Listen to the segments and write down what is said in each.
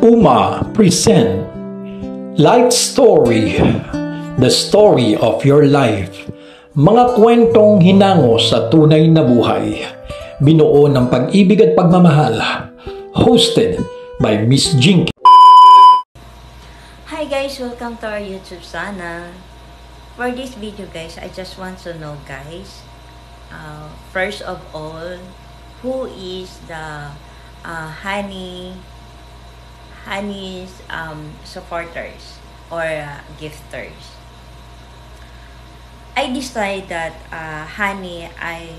Uma present Life Story, the story of your life. Mga kwentong hinango sa tunay na buhay. Binuo ng pag-ibig at pagmamahal. Hosted by Miss Jinky. Hi guys, welcome to our YouTube channel. For this video guys, I just want to know guys, first of all, who is the Honey's supporters or gifters. I decided that Honey I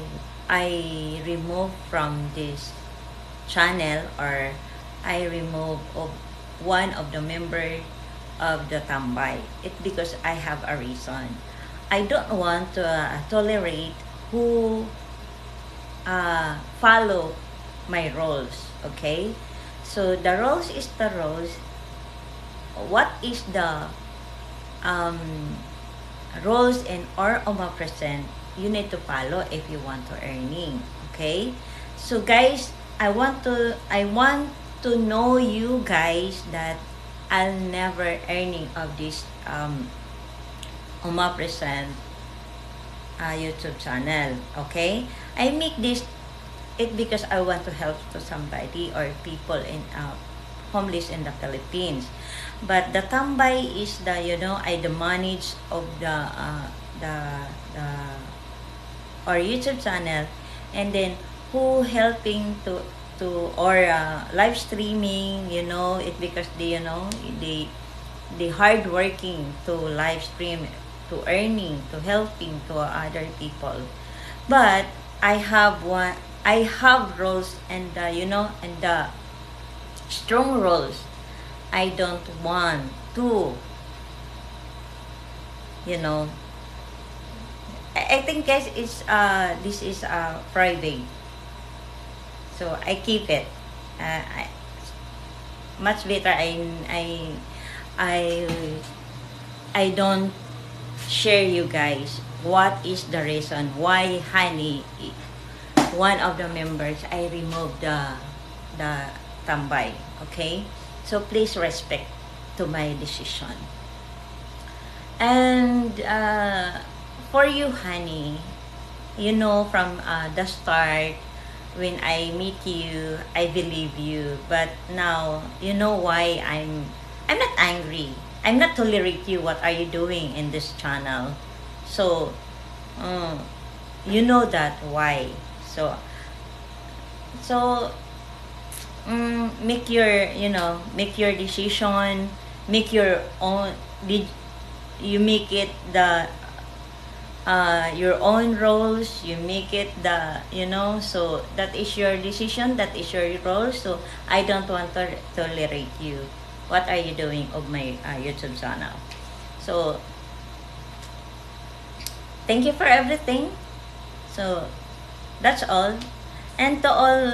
remove from this channel, or I remove of one of the member of the tambay. It's because I have a reason. I don't want to tolerate who follow my rules. Okay, so the rules is the rules. What is the rules and or present you need to follow if you want to earning. Okay, so guys, I want to know you guys that I'll never earning of this present YouTube channel. Okay, I make this it because I want to help to somebody or people in homeless in the Philippines. But the tambay is the I the manage of the or YouTube channel, and then who helping to or live streaming, it because they hard working to live stream, to earning, to helping to other people. But I have rules and and the strong rules. I don't want to I think guys it's this is private, so I keep it much better. I don't share you guys what is the reason why Honey, one of the members, I removed the tambay. Okay, so please respect to my decision. And for you Honey, from the start when I meet you, I believe you, but now you know why I'm not angry. I'm not tolerate you. What are you doing in this channel? So you know that why. So make your make your decision, make your own. Did you make it the your own rules? You make it the so that is your decision, that is your role. So I don't want to tolerate you. What are you doing of my YouTube channel? So thank you for everything. So that's all. And to all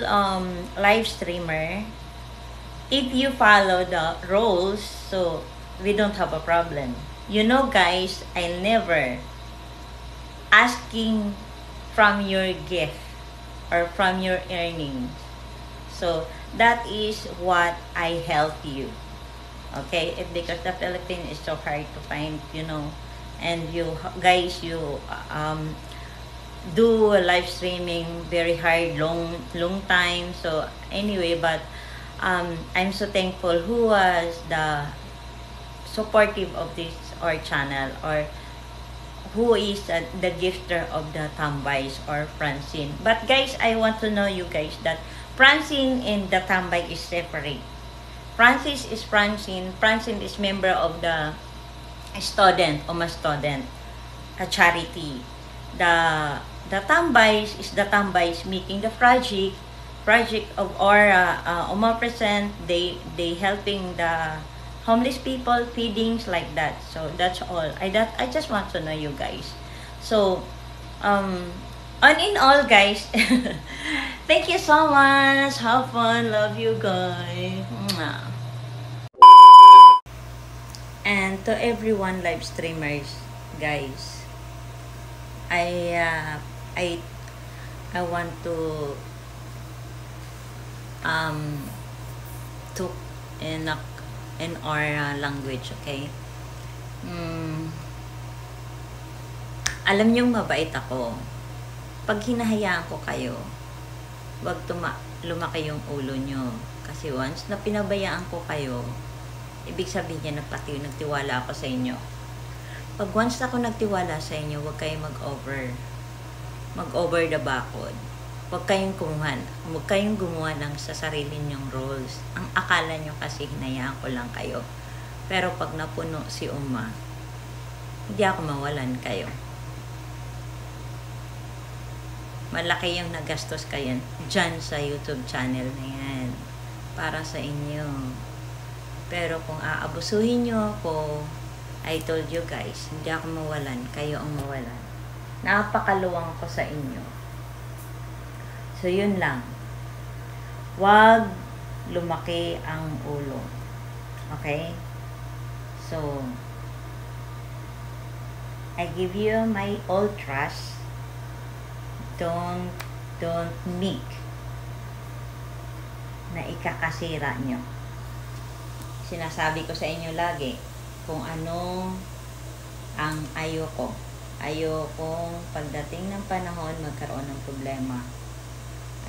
live streamer, if you follow the rules, so we don't have a problem. Guys, I never asking from your gift or from your earnings. So that is what I help you. Okay, because the Philippines is so hard to find, and you guys, you do live streaming very hard, long time. So anyway, but I'm so thankful who was the supportive of this our channel, or who is the gifter of the tambays, or Francine. But guys, I want to know you guys that Francine and the tambay is separate. Francis is Francine. Francine is member of the student, student, a charity. The tambays is the tambays making the project of our present. They helping the homeless people, feedings like that. So that's all. I just want to know you guys. So on in all guys, thank you so much. Have fun. Love you guys. And to everyone live streamers guys, I want to in our language, okay? Alam niyong mabait ako. Pag hinahayaan ko kayo, wag lumaki yung ulo nyo. Kasi once na pinabayaan ko kayo, ibig sabihin niya na pati nagtiwala ako sa inyo. Pag once ako nagtiwala sa inyo, wag kayong mag-over the backwood. Huwag kayong gumawa ng sa sarili nyong roles. Ang akala nyo kasi hinayaan ko lang kayo. Pero pag napuno si Uma, hindi ako mawalan kayo. Malaki yung nagastos kayo dyan sa YouTube channel na yan. Para sa inyo. Pero kung aabusuhin nyo ako, I told you guys, hindi ako mawalan, kayo ang mawalan. Napakaluwang ko sa inyo. So, yun lang. Huwag lumaki ang ulo. Okay? So, I give you my all trust. Don't make na ikakasira nyo. Sinasabi ko sa inyo lagi kung ano ang ayoko. Ayokong pagdating ng panahon magkaroon ng problema.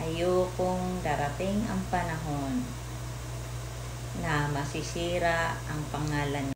Ayokong darating ang panahon na masisira ang pangalan